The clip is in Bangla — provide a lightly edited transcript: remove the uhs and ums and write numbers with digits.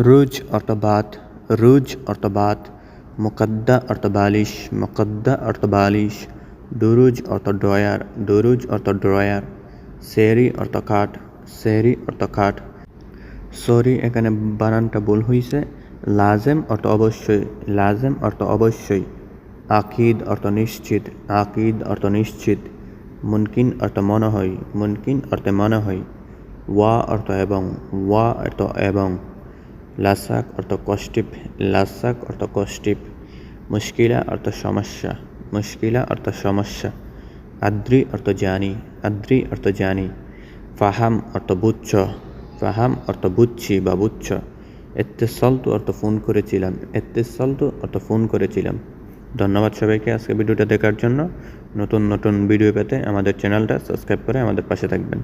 রুজ অর্থ ভাত, রুজ অর্থ ভাত, মুকাদ্দা অর্থ বালিশ, মুকাদ্দা অর্থ বালিশ, দুরুজ অর্থ ড্রয়ার, দুরুজ অর্থ ড্রয়ার, সেহরি অর্থ খাট, সেহরি অর্থ খাট। সরি, এখানে বানানটা ভুল হয়েছে। লাজেম অর্থ অবশ্যই, লাজেম অর্থ অবশ্যই। আকিদ অর্থ নিশ্চিত, আকিদ অর্থ নিশ্চিত। মুনকিন অর্থ মনে হয়, মুনকিন অর্থে মনে হয়। ওয়া অর্থ এবং, ওয়া অর্থ এবং। লাসাক অর্থ কষ্টিপ, লাসাক অর্থ কষ্টিপ। মুশকিলা অর্থ সমস্যা, মুশকিলা অর্থ সমস্যা। আদ্রি অর্থ জানি, আদ্রি অর্থ জানি। ফাহাম অর্থ বুঝছ, ফাহাম অর্থ বুঝছি বা বুঝছ। এত্তেসালতু অর্থ ফোন করেছিলাম, এত্তেসালতু অর্থ ফোন করেছিলাম। ধন্যবাদ সবাইকে আজকে ভিডিওটা দেখার জন্য। নতুন নতুন ভিডিও পেতে আমাদের চ্যানেলটা সাবস্ক্রাইব করে আমাদের পাশে থাকবেন।